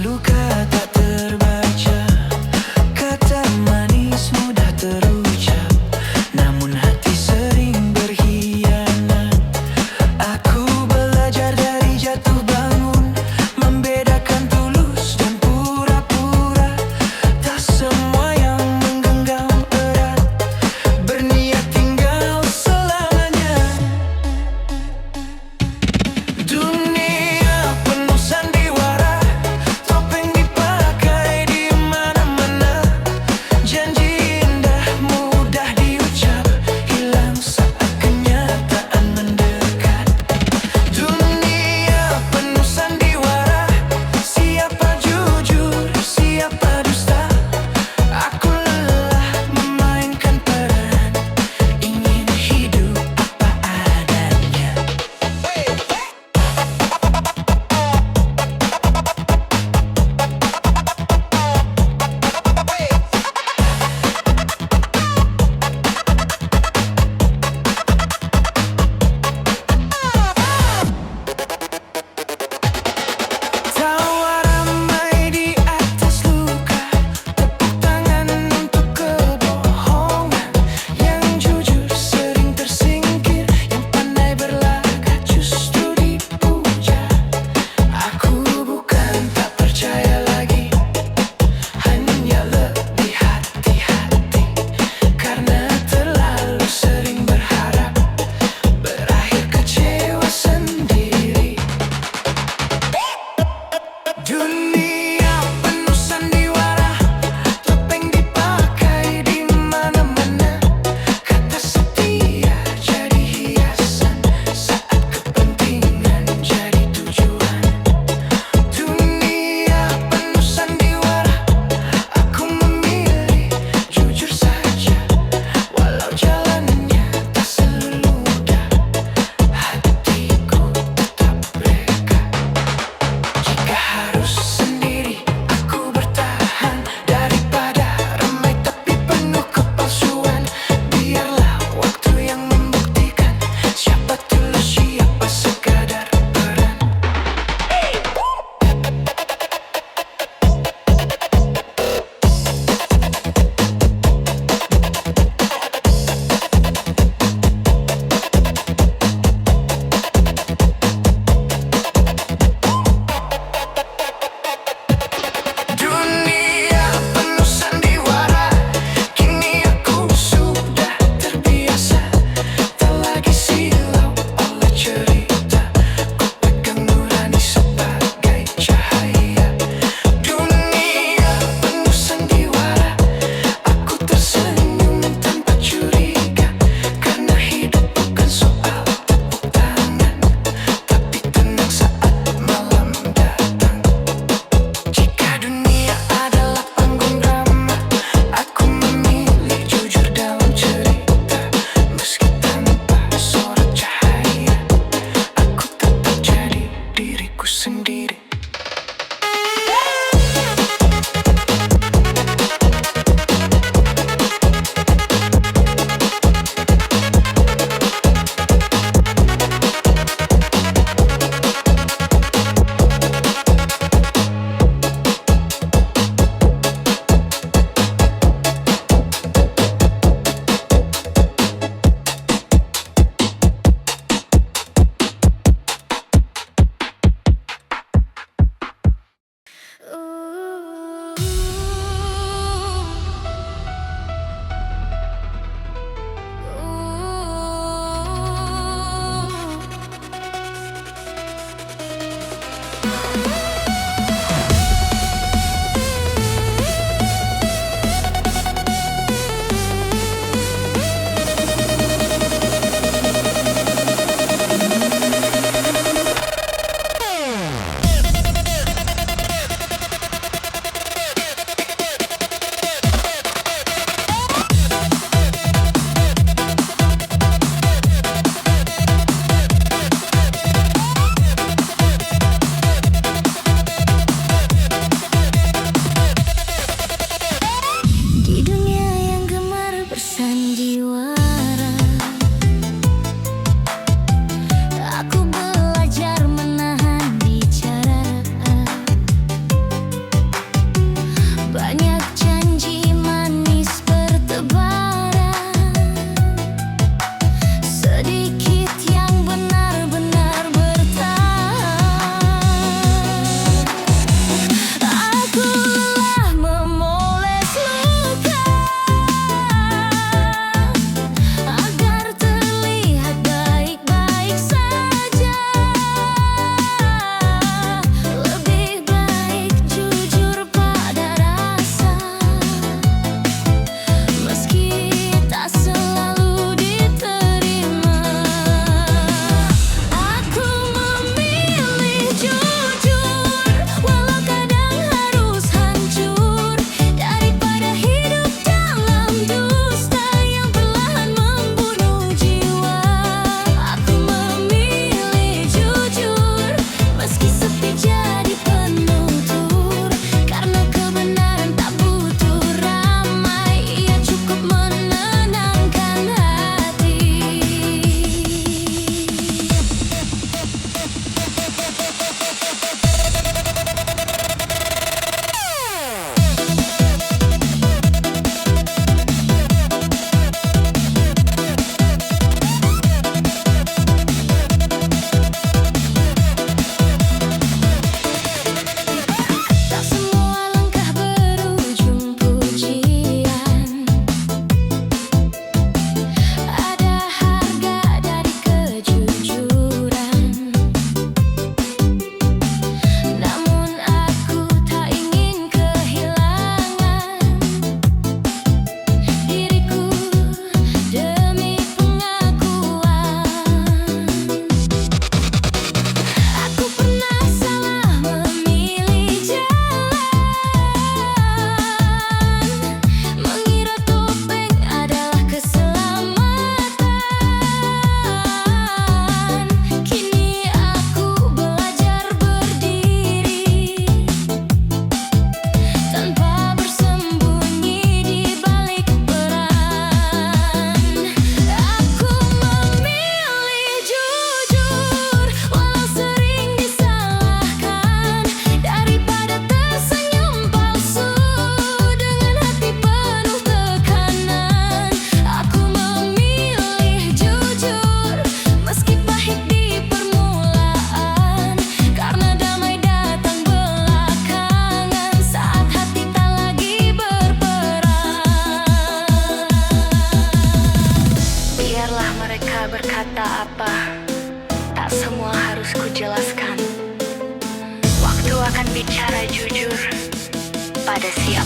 luka tak terbaca, kata manis mudah terucap, namun hati sering berkhianat. Aku belajar dari jatuh bangun, membedakan tulus dan pura-pura. Tak semua yang menggenggam erat berniat tinggal selamanya. Dunia penuh sandiwara, topeng di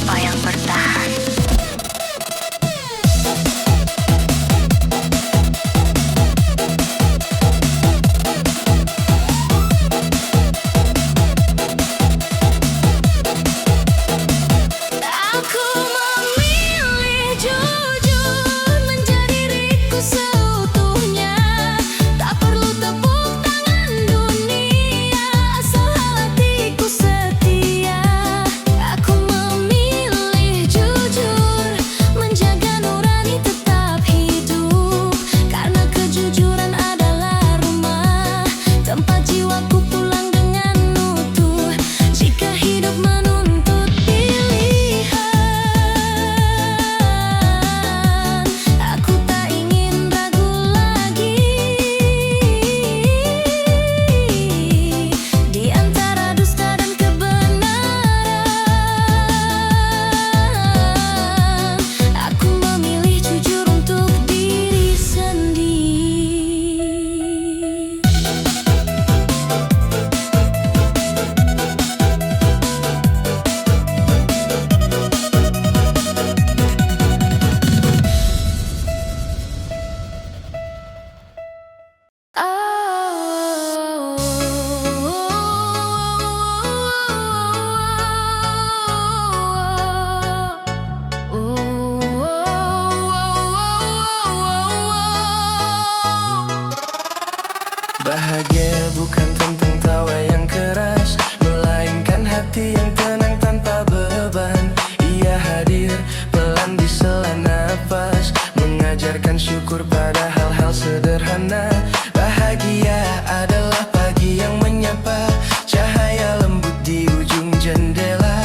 apa yang bertahan. Aku memilih jujur menjadi diriku seutuhnya. Tak perlu tepuk tangan dunia, asal hatiku setia. Aku memilih jujur, menjaga nurani tetap hidup. Karena kejujuran adalah rumah, tempat jiwaku pulang dengan utuh. Jika hidup menuntut pilihan, aku tak ingin ragu lagi. Di antara dusta dan kebenaran, aku memilih jujur untuk diri sendiri. Bahagia bukan tentang tawa yang keras, melainkan hati yang tenang tanpa beban. Ia hadir pelan di sela nafas, mengajarkan syukur pada hal-hal sederhana. Bahagia adalah pagi yang menyapa, cahaya lembut di ujung jendela.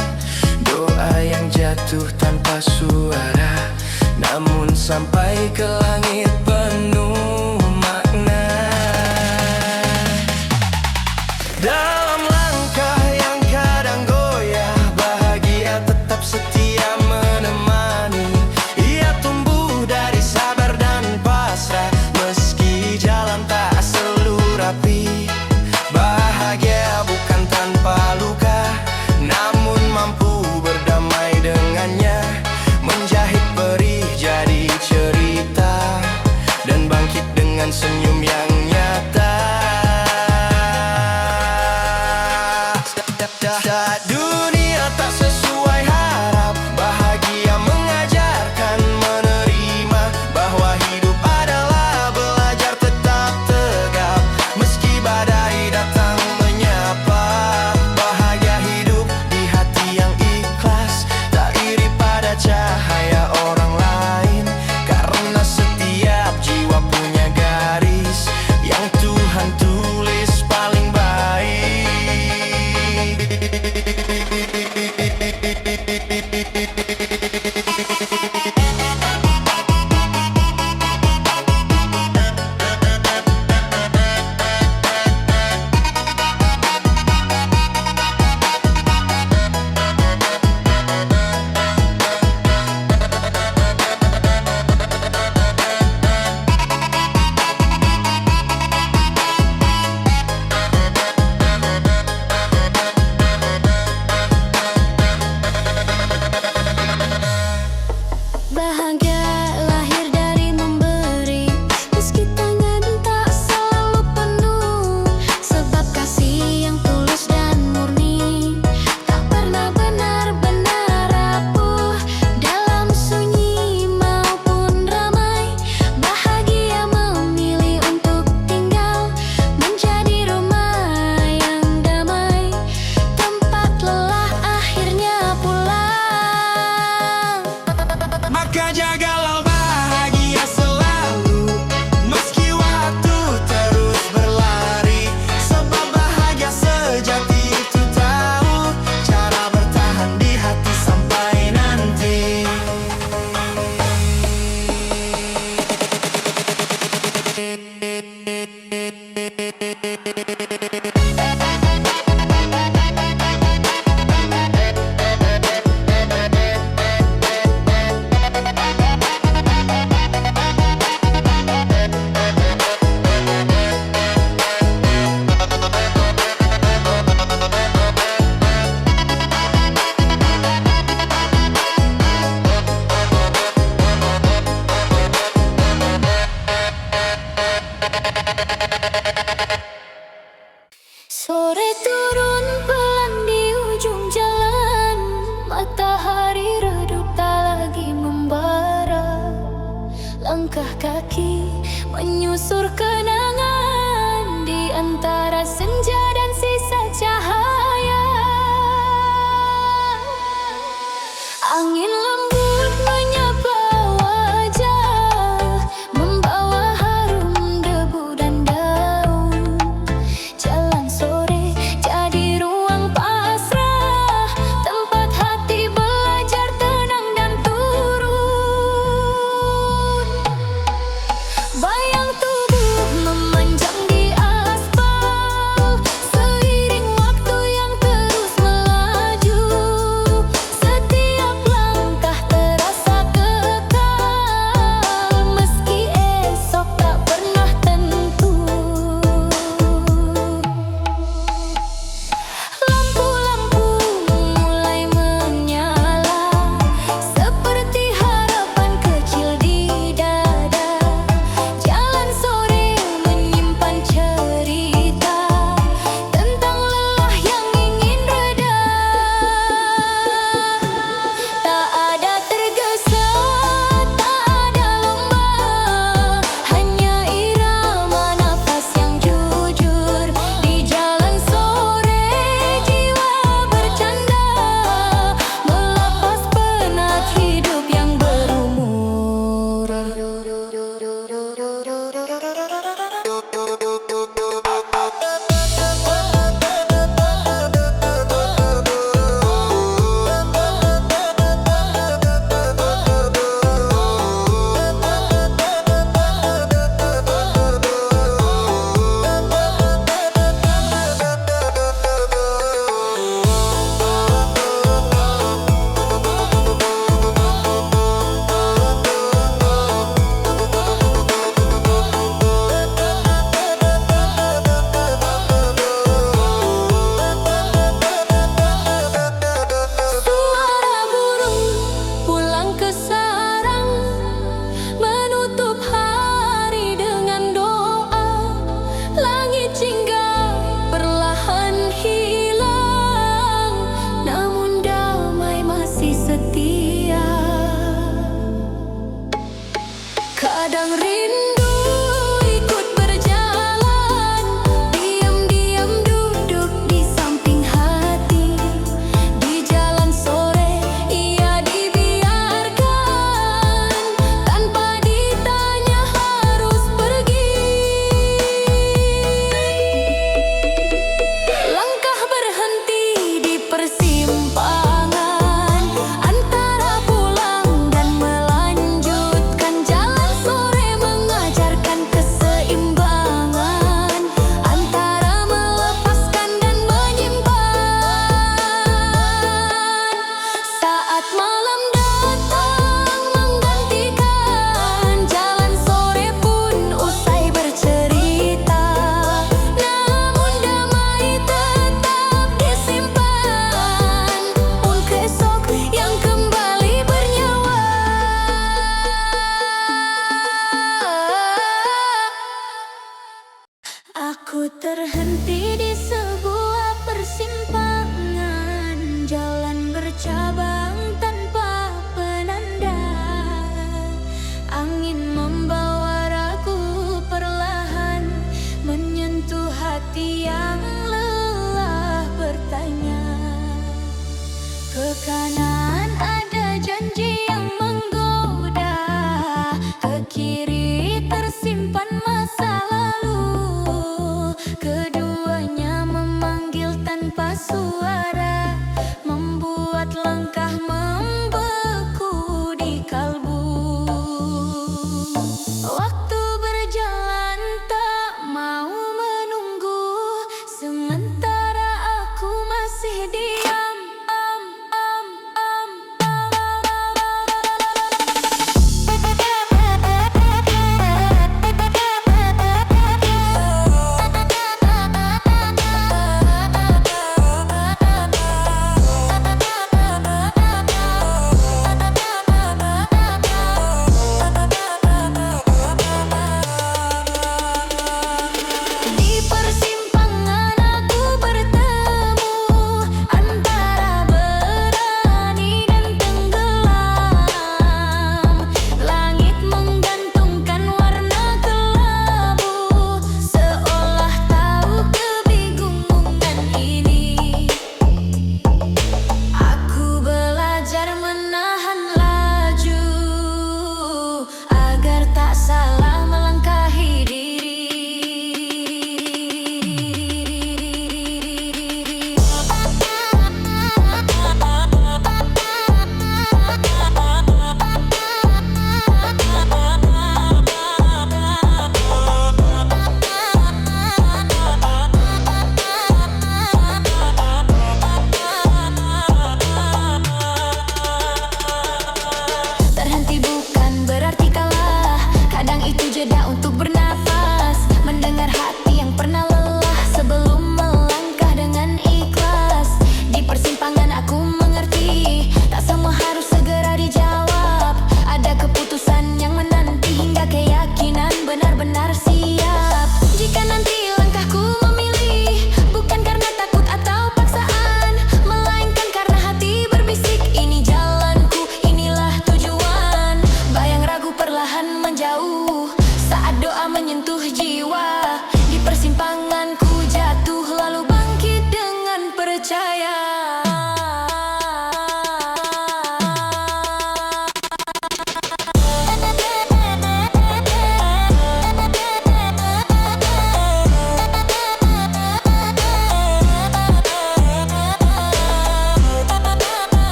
Doa yang jatuh tanpa suara, namun sampai ke langit penuh makna. Dalam langkah yang kadang goyah, bahagia tetap setia menemani. Ia tumbuh dari sabar dan pasrah, meski jalan tak selalu rapi. Bahagia bukan tanpa luka, namun mampu berdamai dengannya. Menjahit perih jadi cerita, dan bangkit dengan senyum yang nyata. Dunia tak sesuai harap, bahagia mengajarkan menerima. Bahwa hidup adalah belajar tetap tegap, meski badai datang menyapa. Bahagia hidup di hati yang ikhlas, tak iri pada cahaya orang lain. Karena setiap jiwa punya garis yang Tuhan tulis paling baik. Bahagia lahir dari memberi, meski tangan tak selalu penuh. Sebab kasih yang tulus dan murni tak pernah benar-benar rapuh. Dalam sunyi maupun ramai, bahagia memilih untuk tinggal. Menjadi rumah yang damai, tempat lelah akhirnya pulang. Maka jagalah melangkah kaki menyusur kenangan di antara senja dan sisa cahaya. Angin lembut menyapa wajah, membawa harum debu dan daun. Jalan sore jadi ruang pasrah, tempat hati belajar tenang dan turun. Bayang tubuh memanjang di aspal, seiring waktu yang terus melaju. Setiap langkah terasa kekal, meski esok tak pernah tentu. Lampu-lampu mulai menyala, seperti harapan kecil di dada. Jalan sore menyimpan cerita tentang lelah yang ingin reda. Tak ada tergesa, tak ada lomba, hanya irama nafas yang jujur. Di jalan sore jiwa bercanda, melepas penat hidup yang berumur. Suara burung pulang ke sarang, menutup hari dengan doa. Langit jingga perlahan hilang, namun damai masih setia. Kadang rindu ikut berjalan, diam-diam duduk di samping hati. Di jalan sore ia dibiarkan, tanpa ditanya harus pergi. Langkah berhenti di persimpangan antara pulang dan melanjutkan. Jalan sore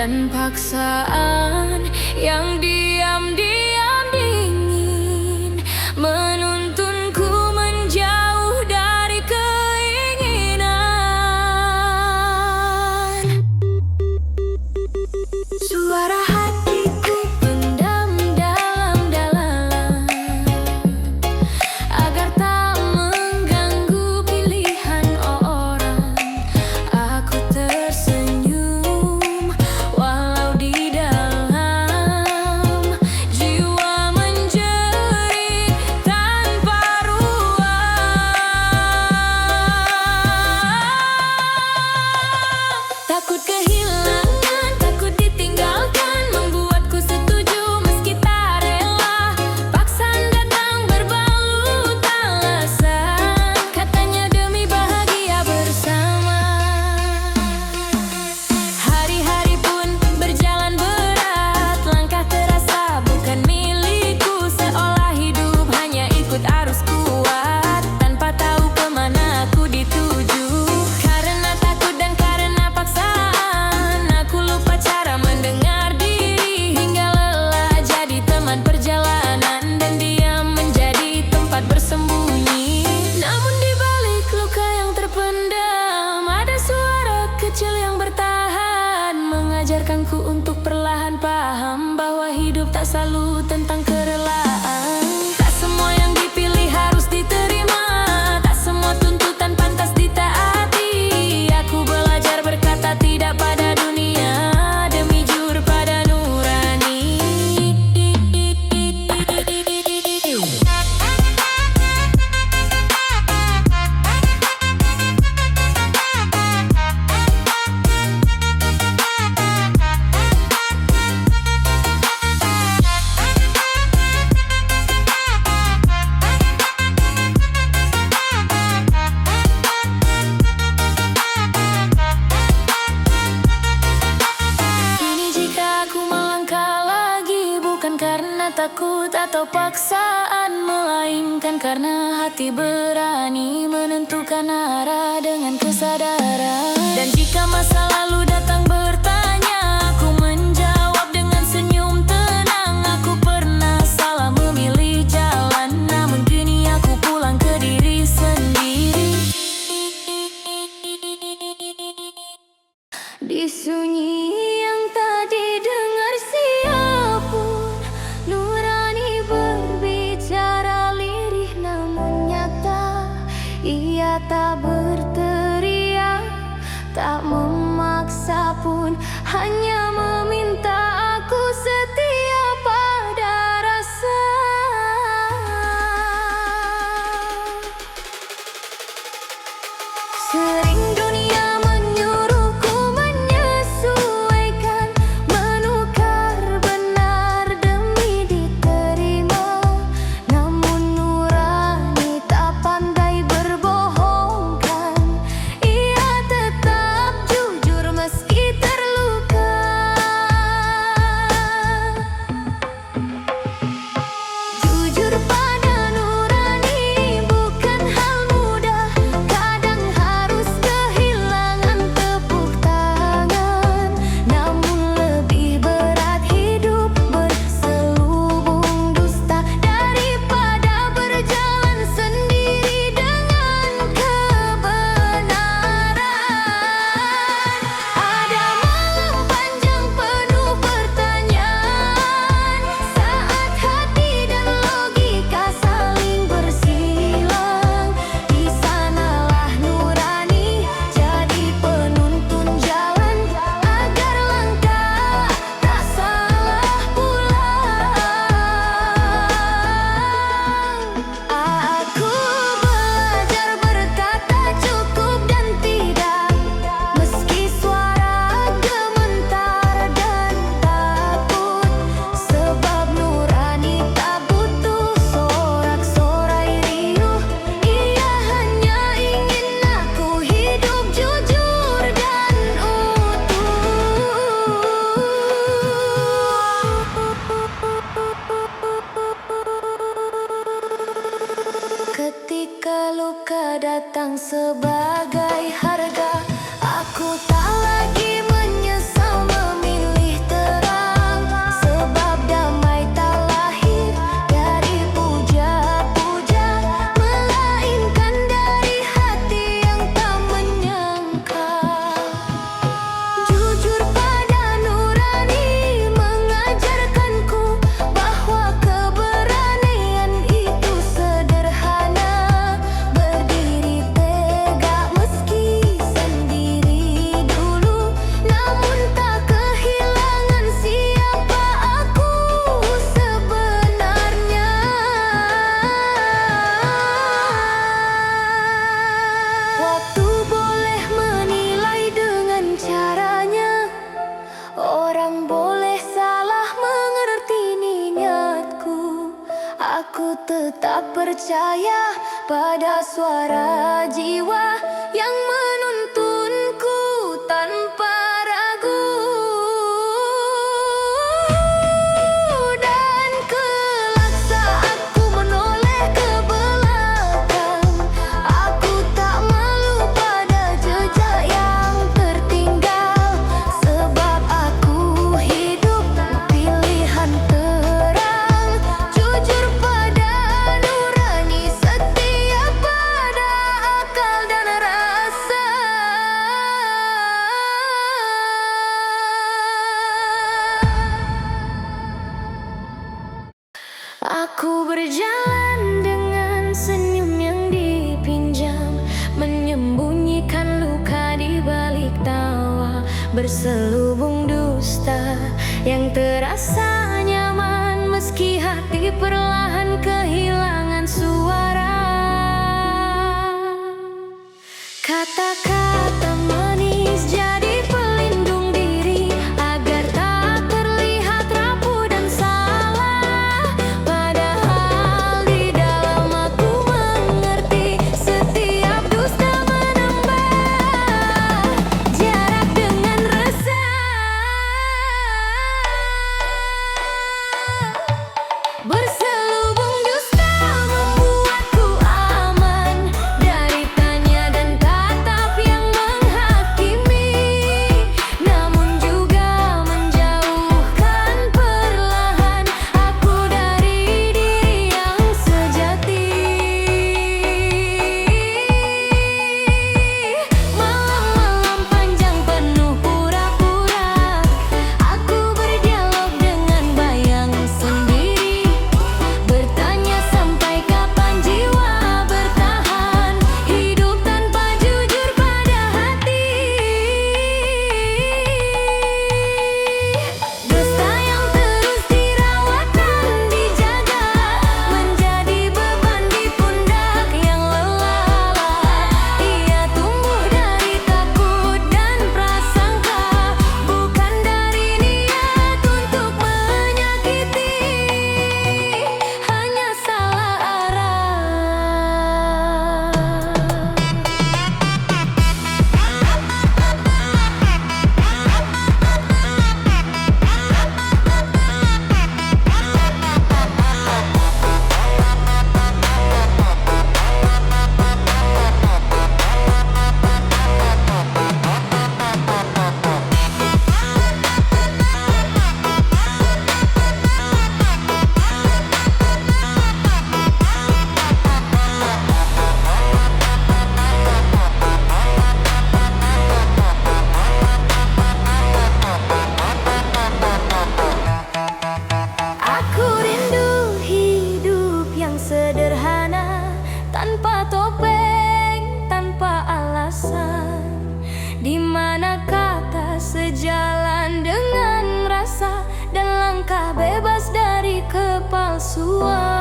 dan paksaan yang diam-diam dingin menuntunku menjauh dari keinginan. Suara hatiku pendam dalam-dalam agar tak mengganggu pilihan orang. Aku tersenyum walau di dalam jiwa menjerit tanpa ruang. Takut kehilangan, takut ditinggalkan, membuatku setuju meski tak rela. Paksaan datang berbalut alasan, katanya demi bahagia bersama. Hari-hari pun berjalan berat, langkah terasa bukan milikku, seolah hidup hanya ikut arus kuat, tanpa tahu kemana aku dituju. Karena takut dan karena paksaan, aku lupa cara mendengar diri, hingga lelah jadi teman perjalanan dan diam menjadi tempat bersembunyi. Namun di balik luka yang terpendam, ada suara kecil yang bertahan, mengajarkanku untuk perlahan paham bahwa hidup tak selalu tentang kerelaan. Tak semua yang dipilih harus diterima, tak semua tuntutan pantas ditaati. Aku belajar berkata tidak pada dunia demi jujur pada nurani. Kini jika aku melangkah lagi, bukan karena takut atau paksaan, melainkan karena hati berani menentukan arah dengan kesadaran. Dan jika masa lalu datang bertanya, aku menjawab dengan senyum tenang. Aku pernah salah memilih jalan, namun kini aku pulang ke diri sendiri. Di sunyi yang tak didengar siapapun, nurani berbicara lirih namun nyata. Ia tak berteriak, tak memaksa pun, hanya meminta aku setia pada rasa. Sering dunia menyuruhku menyesuaikan, menukar benar demi diterima. Namun nurani tak pandai berbohongkan, ia tetap jujur meski terluka. Jujur pada nurani bukan hal mudah, kadang harus kehilangan tepuk tangan. Namun lebih berat hidup berselubung dusta daripada berjalan sendiri dengan kebenaran. Ada malam panjang penuh pertanyaan, saat hati dan logika saling bersilang. Di sanalah nurani jadi penuntun jalan, agar langkah tak salah pulang. Aku belajar berkata cukup dan tidak, meski suara gemetar dan takut. Sebab nurani tak butuh sorak-sorai riuh, ia hanya ingin aku hidup jujur dan utuh. Ketika luka datang sebagai harga, aku tak lagi menyesal memilih percaya pada suara jiwa yang menuntunku tanpa ragu. Dan kelak saat ku menoleh ke belakang, aku tak malu pada jejak yang tertinggal. Sebab aku hidup pilihan terang, jujur pada nurani, setia pada akal dan rasa. Aku berjalan dengan senyum yang dipinjam, menyembunyikan luka di balik tawa, berselubung dusta yang terasa nyaman meski hati perlahan kehilangan suara. Kata-kata manis jadi pelindung diri agar tak terlihat rapuh dan salah. Padahal di dalam aku mengerti setiap dusta menambah jarak dengan resah. Berselubung dusta membuatku aman dari tanya dan tatap yang menghakimi, namun juga menjauhkan perlahan aku dari diri yang sejati. Malam-malam panjang penuh pura-pura, aku berdialog dengan bayang sendiri, bertanya sampai kapan jiwa bertahan hidup tanpa jujur pada hati. Dusta yang terus dirawat dan dijaga menjadi beban di pundak yang lelah. Ia tumbuh dari takut dan prasangka, bukan dari niat untuk menyakiti, hanya salah arah. Aku rindu hidup yang sederhana, tanpa topeng, tanpa alasan, di mana kata sejalan dengan rasa dan langkah bebas dari kepalsuan.